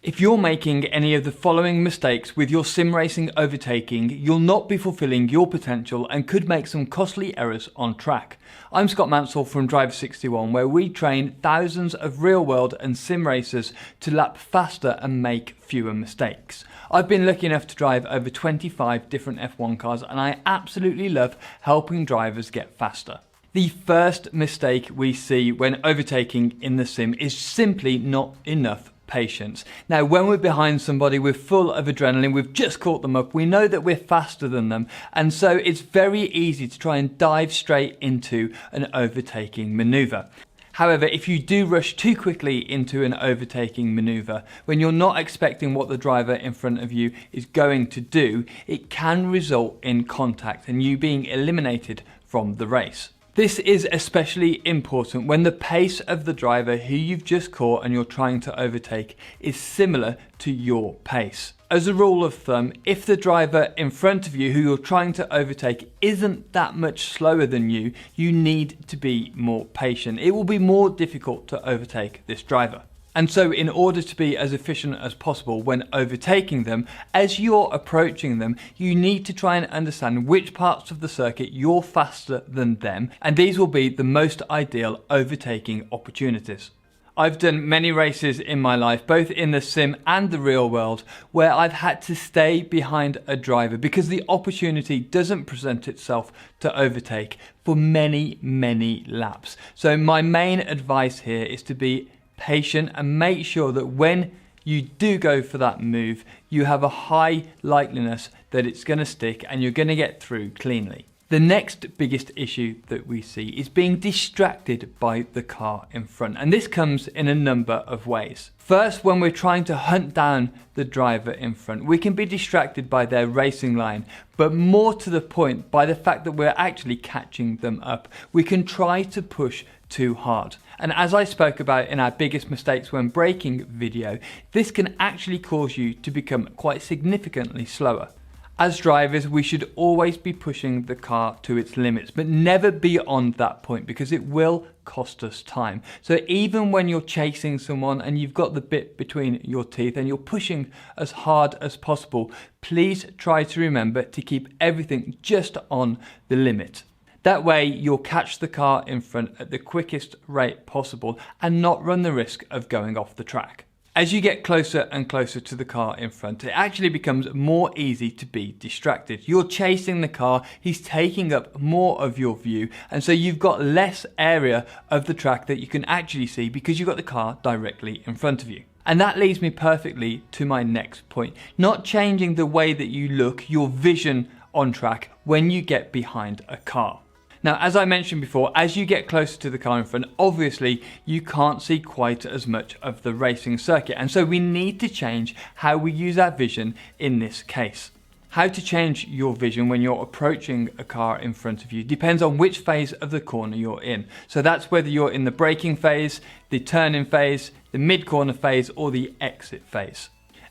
If you're making any of the following mistakes with your sim racing overtaking, you'll not be fulfilling your potential and could make some costly errors on track. I'm Scott Mansell from Driver61, where we train thousands of real world and sim racers to lap faster and make fewer mistakes. I've been lucky enough to drive over 25 different F1 cars, and I absolutely love helping drivers get faster. The first mistake we see when overtaking in the sim is simply not enough patience. Now, when we're behind somebody, we're full of adrenaline, we've just caught them up, we know that we're faster than them, and so it's very easy to try and dive straight into an overtaking maneuver. However, if you do rush too quickly into an overtaking maneuver, when you're not expecting what the driver in front of you is going to do, it can result in contact and you being eliminated from the race. This is especially important when the pace of the driver who you've just caught and you're trying to overtake is similar to your pace. As a rule of thumb, if the driver in front of you who you're trying to overtake isn't that much slower than you, you need to be more patient. It will be more difficult to overtake this driver. And so in order to be as efficient as possible when overtaking them, as you're approaching them, you need to try and understand which parts of the circuit you're faster than them, and these will be the most ideal overtaking opportunities. I've done many races in my life, both in the sim and the real world, where I've had to stay behind a driver because the opportunity doesn't present itself to overtake for many, many laps. So my main advice here is to be patient and make sure that when you do go for that move, you have a high likeliness that it's going to stick and you're going to get through cleanly. The next biggest issue that we see is being distracted by the car in front, and this comes in a number of ways. First, when we're trying to hunt down the driver in front, we can be distracted by their racing line, but more to the point, by the fact that we're actually catching them up. We can try to push too hard. And as I spoke about in our biggest mistakes when braking video, this can actually cause you to become quite significantly slower. As drivers, we should always be pushing the car to its limits, but never beyond that point because it will cost us time. So even when you're chasing someone and you've got the bit between your teeth and you're pushing as hard as possible, please try to remember to keep everything just on the limit. That way you'll catch the car in front at the quickest rate possible and not run the risk of going off the track. As you get closer and closer to the car in front, it actually becomes more easy to be distracted. You're chasing the car, he's taking up more of your view, and so you've got less area of the track that you can actually see because you've got the car directly in front of you. And that leads me perfectly to my next point. Not changing the way that you look, your vision on track when you get behind a car. Now, as I mentioned before, as you get closer to the car in front, obviously you can't see quite as much of the racing circuit, and so we need to change how we use our vision in this case. How to change your vision when you're approaching a car in front of you depends on which phase of the corner you're in. So that's whether you're in the braking phase, the turning phase, the mid-corner phase, or the exit phase.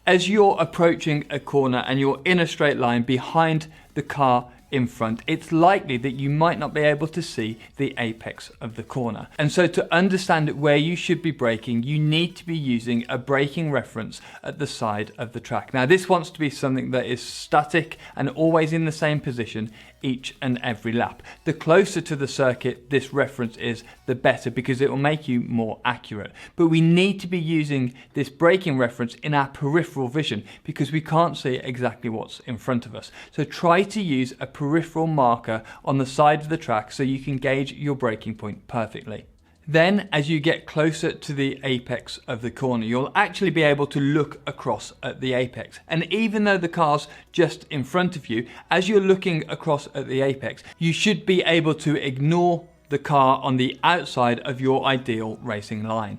As you're approaching a corner and you're in a straight line behind the car in front, it's likely that you might not be able to see the apex of the corner. And so to understand where you should be braking, you need to be using a braking reference at the side of the track. Now, this wants to be something that is static and always in the same position each and every lap. The closer to the circuit this reference is, the better, because it will make you more accurate. But we need to be using this braking reference in our peripheral vision because we can't see exactly what's in front of us. So try to use a peripheral marker on the side of the track so you can gauge your braking point perfectly. Then, as you get closer to the apex of the corner, you'll actually be able to look across at the apex. And even though the car's just in front of you, as you're looking across at the apex, you should be able to ignore the car on the outside of your ideal racing line.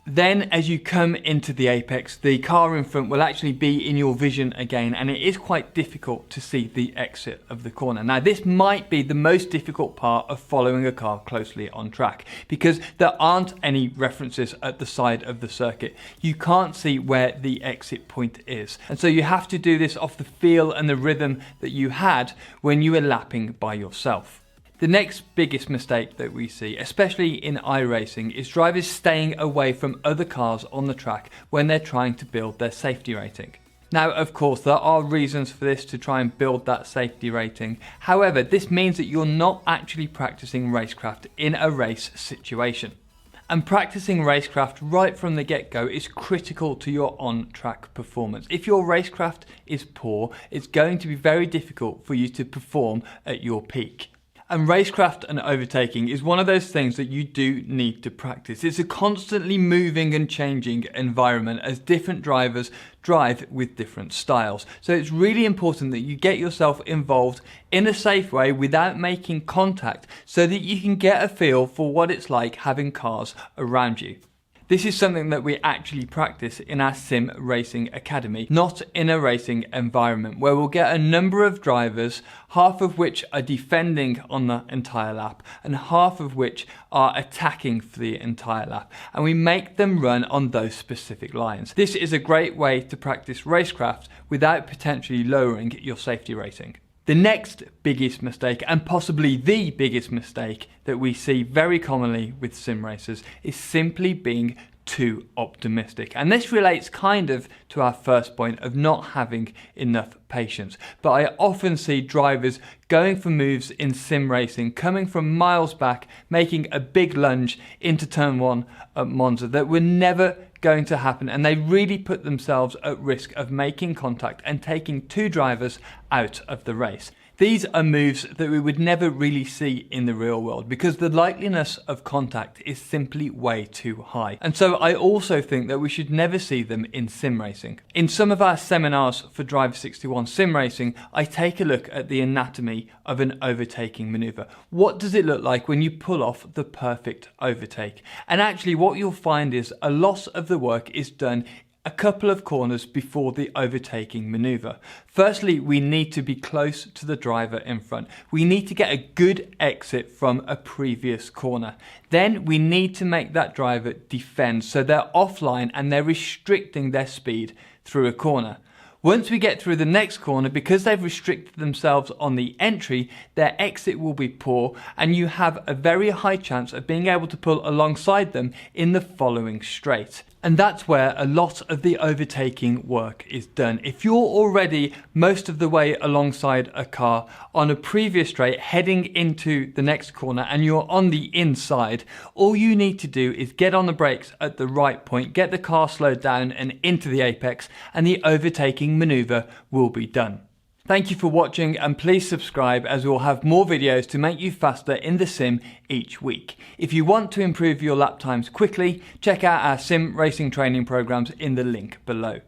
Then as you come into the apex, the car in front will actually be in your vision again, and it is quite difficult to see the exit of the corner. Now, this might be the most difficult part of following a car closely on track because there aren't any references at the side of the circuit. You can't see where the exit point is, and so you have to do this off the feel and the rhythm that you had when you were lapping by yourself. The next biggest mistake that we see, especially in iRacing, is drivers staying away from other cars on the track when they're trying to build their safety rating. Now, of course, there are reasons for this to try and build that safety rating. However, this means that you're not actually practicing racecraft in a race situation. And practicing racecraft right from the get-go is critical to your on-track performance. If your racecraft is poor, it's going to be very difficult for you to perform at your peak. And racecraft and overtaking is one of those things that you do need to practice. It's a constantly moving and changing environment as different drivers drive with different styles. So it's really important that you get yourself involved in a safe way without making contact so that you can get a feel for what it's like having cars around you. This is something that we actually practice in our Sim Racing Academy, not in a racing environment, where we'll get a number of drivers, half of which are defending on the entire lap and half of which are attacking for the entire lap, and we make them run on those specific lines. This is a great way to practice racecraft without potentially lowering your safety rating. The next biggest mistake, and possibly the biggest mistake that we see very commonly with sim racers, is simply being too optimistic. And this relates kind of to our first point of not having enough patience. But I often see drivers going for moves in sim racing, coming from miles back, making a big lunge into turn 1 at Monza that were never going to happen, and they really put themselves at risk of making contact and taking 2 drivers out of the race. These are moves that we would never really see in the real world because the likeliness of contact is simply way too high. And so I also think that we should never see them in sim racing. In some of our seminars for Driver61 Sim Racing, I take a look at the anatomy of an overtaking maneuver. What does it look like when you pull off the perfect overtake? And actually what you'll find is a lot of the work is done a couple of corners before the overtaking maneuver. Firstly, we need to be close to the driver in front. We need to get a good exit from a previous corner. Then we need to make that driver defend so they're offline and they're restricting their speed through a corner. Once we get through the next corner, because they've restricted themselves on the entry, their exit will be poor and you have a very high chance of being able to pull alongside them in the following straight. And that's where a lot of the overtaking work is done. If you're already most of the way alongside a car on a previous straight heading into the next corner and you're on the inside, all you need to do is get on the brakes at the right point, get the car slowed down and into the apex, and the overtaking maneuver will be done. Thank you for watching, and please subscribe as we'll have more videos to make you faster in the sim each week. If you want to improve your lap times quickly, check out our sim racing training programs in the link below.